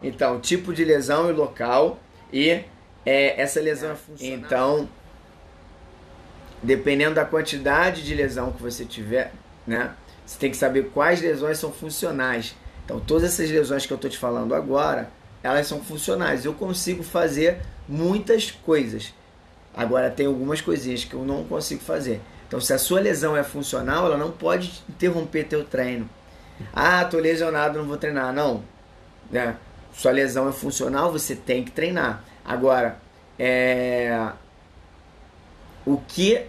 Então, tipo de lesão e local e essa lesão é funcional. Então, dependendo da quantidade de lesão que você tiver, né, você tem que saber quais lesões são funcionais. Então, todas essas lesões que eu estou te falando agora, elas são funcionais. Eu consigo fazer muitas coisas. Agora, tem algumas coisinhas que eu não consigo fazer. Então, se a sua lesão é funcional, ela não pode interromper teu treino. Ah, tô lesionado, não vou treinar. Não, né? Sua lesão é funcional, você tem que treinar. Agora, o que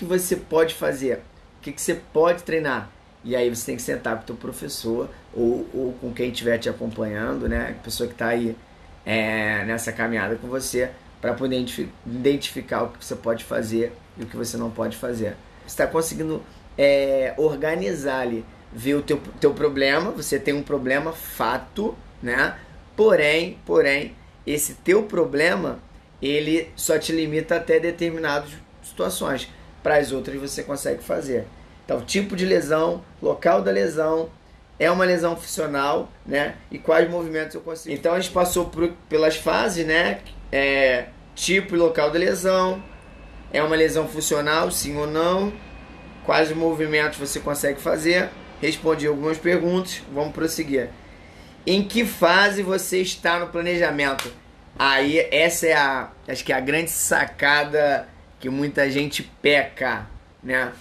você pode fazer? O que você pode treinar? E aí você tem que sentar com o teu professor ou com quem estiver te acompanhando, né? A pessoa que está aí nessa caminhada com você, para poder identificar o que você pode fazer e o que você não pode fazer. Você está conseguindo organizar ali, ver o teu problema. Você tem um problema, fato, né? Porém, esse teu problema, ele só te limita até determinadas situações. Para as outras você consegue fazer. Então, tipo de lesão, local da lesão, é uma lesão funcional, né? E quais movimentos eu consigo. Então, a gente passou pelas fases, né? Tipo e local da lesão, é uma lesão funcional, sim ou não, quais movimentos você consegue fazer. Respondi algumas perguntas, vamos prosseguir. Em que fase você está no planejamento? Aí, essa é acho que é a grande sacada que muita gente peca, né?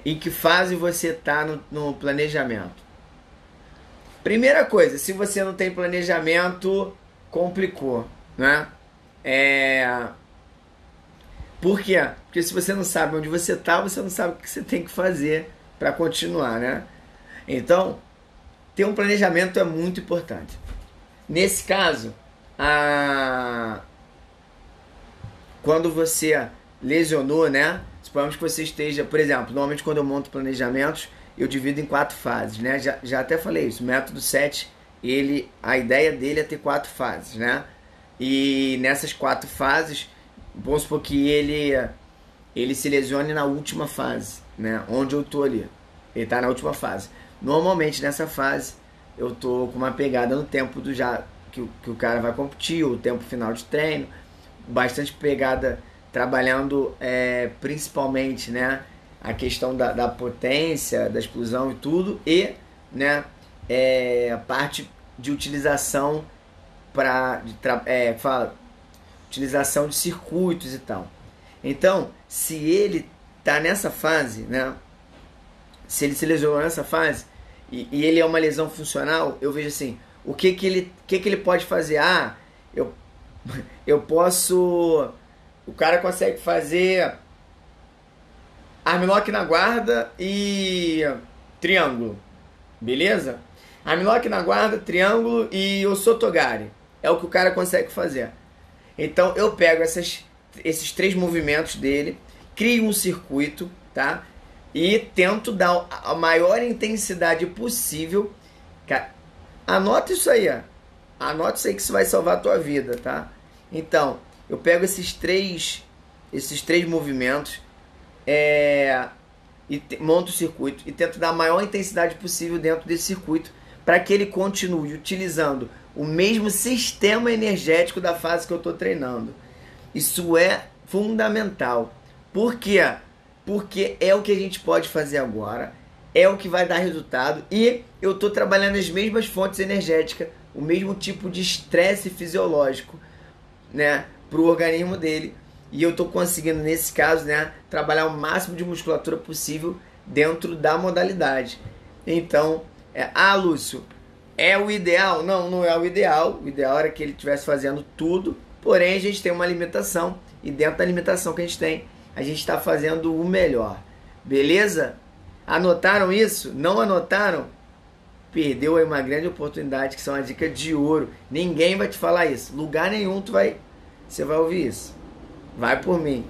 Em que fase você está no planejamento? Primeira coisa, se você não tem planejamento, complicou, né? Por quê? Porque se você não sabe onde você está, você não sabe o que você tem que fazer para continuar, né? Então, ter um planejamento é muito importante. Nesse caso, quando você lesionou, né? Suponhamos que você esteja, por exemplo, normalmente quando eu monto planejamentos, eu divido em 4 fases, né? Já até falei isso, o método 7, a ideia dele é ter 4 fases, né? E nessas 4 fases, vamos supor que ele se lesione na última fase, né? Onde eu tô ali. Ele tá na última fase. Normalmente nessa fase, eu tô com uma pegada no tempo que o cara vai competir, o tempo final de treino, bastante pegada trabalhando principalmente, né, a questão da potência, da explosão e tudo, e, né, a parte de utilização utilização de circuitos e tal. Então, se ele tá nessa fase, né, se ele se lesionou nessa fase e ele é uma lesão funcional, eu vejo assim, o que ele pode fazer? Eu posso... O cara consegue fazer armlock na guarda e triângulo, beleza? Armlock na guarda, triângulo e osotogari. É o que o cara consegue fazer. Então eu pego esses 3 movimentos dele, crio um circuito, tá? E tento dar a maior intensidade possível. Anota isso aí, ó. Anota isso aí que isso vai salvar a tua vida, tá? Então, eu pego esses três movimentos e monto o circuito e tento dar a maior intensidade possível dentro desse circuito para que ele continue utilizando o mesmo sistema energético da fase que eu estou treinando. Isso é fundamental. Por quê? Porque é o que a gente pode fazer agora, é o que vai dar resultado e eu estou trabalhando as mesmas fontes energéticas, o mesmo tipo de estresse fisiológico, né, para o organismo dele. E eu estou conseguindo, nesse caso, né, trabalhar o máximo de musculatura possível dentro da modalidade. Então, Lúcio, é o ideal? Não, não é o ideal. O ideal era que ele estivesse fazendo tudo, porém a gente tem uma limitação e dentro da limitação que a gente tem, a gente está fazendo o melhor. Beleza? Anotaram isso? Não anotaram? Perdeu aí uma grande oportunidade, que são uma dica de ouro. Ninguém vai te falar isso. Lugar nenhum você vai ouvir isso. Vai por mim.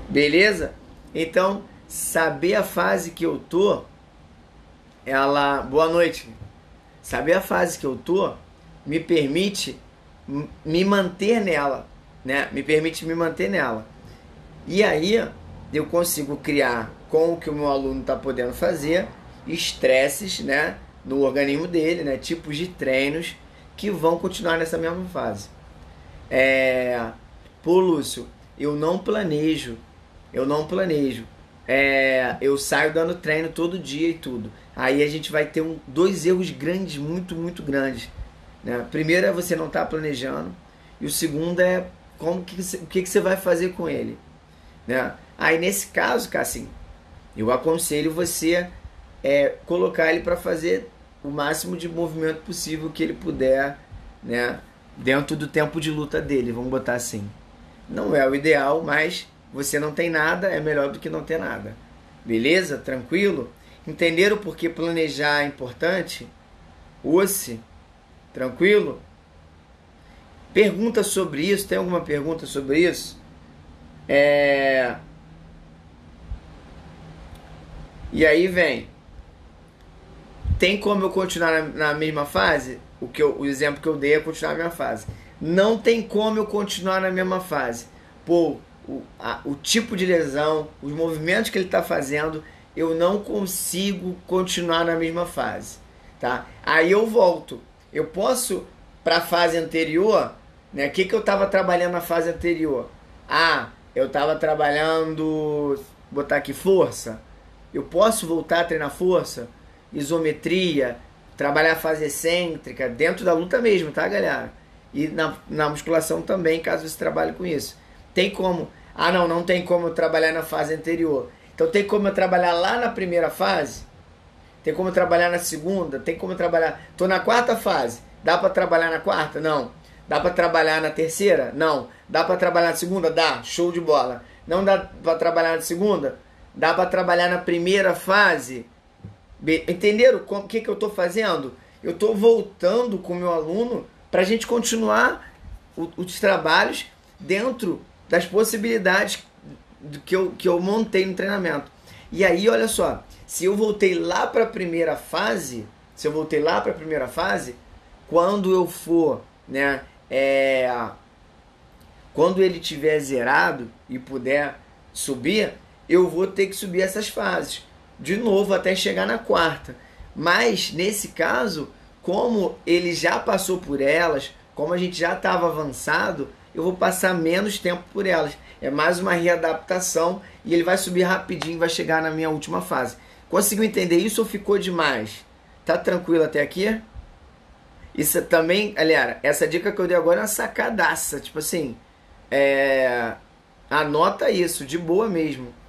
Beleza? Então, saber a fase que eu tô, boa noite. Saber a fase que eu tô me permite me manter nela, né? Me permite me manter nela. E aí eu consigo criar com o que o meu aluno está podendo fazer estresses, né, no organismo dele, né? Tipos de treinos que vão continuar nessa mesma fase. Pô, Lúcio, eu não planejo, eu saio dando treino todo dia e tudo. Aí a gente vai ter dois erros grandes, muito, muito grandes. Né? Primeiro é você não estar planejando, e o segundo é o que você vai fazer com ele. Né? Aí nesse caso, cara, assim, eu aconselho você colocar ele para fazer o máximo de movimento possível que ele puder, né? Dentro do tempo de luta dele, vamos botar assim. Não é o ideal, mas você não tem nada, é melhor do que não ter nada. Beleza? Tranquilo? Entenderam por que planejar é importante? Osse? Tranquilo? Pergunta sobre isso? Tem alguma pergunta sobre isso? E aí vem. Tem como eu continuar na mesma fase? O exemplo que eu dei é continuar na mesma fase. Não tem como eu continuar na mesma fase. Pô, o tipo de lesão, os movimentos que ele está fazendo, eu não consigo continuar na mesma fase. Tá? Aí eu volto. Eu posso para a fase anterior, né? O que eu estava trabalhando na fase anterior? Eu estava trabalhando, botar aqui, força. Eu posso voltar a treinar força? Isometria, trabalhar a fase excêntrica, dentro da luta mesmo, tá, galera? E na musculação também, caso você trabalhe com isso. Tem como? Não tem como eu trabalhar na fase anterior. Então tem como eu trabalhar lá na primeira fase? Tem como eu trabalhar na segunda? Tem como eu trabalhar... Tô na quarta fase. Dá pra trabalhar na quarta? Não. Dá pra trabalhar na terceira? Não. Dá pra trabalhar na segunda? Dá. Show de bola. Não dá pra trabalhar na segunda? Dá pra trabalhar na primeira fase? Entenderam o que eu estou fazendo? Eu estou voltando com o meu aluno para a gente continuar os trabalhos dentro das possibilidades que eu montei no treinamento. E aí, olha só, se eu voltei lá para a primeira fase, quando eu for, né, quando ele tiver zerado e puder subir, eu vou ter que subir essas fases de novo até chegar na quarta. Mas nesse caso, como ele já passou por elas, como a gente já estava avançado, eu vou passar menos tempo por elas. É mais uma readaptação e ele vai subir rapidinho, vai chegar na minha última fase. Conseguiu entender isso ou ficou demais? Tá tranquilo até aqui? Isso também, galera, essa dica que eu dei agora é uma sacadaça. Tipo assim, anota isso, de boa mesmo.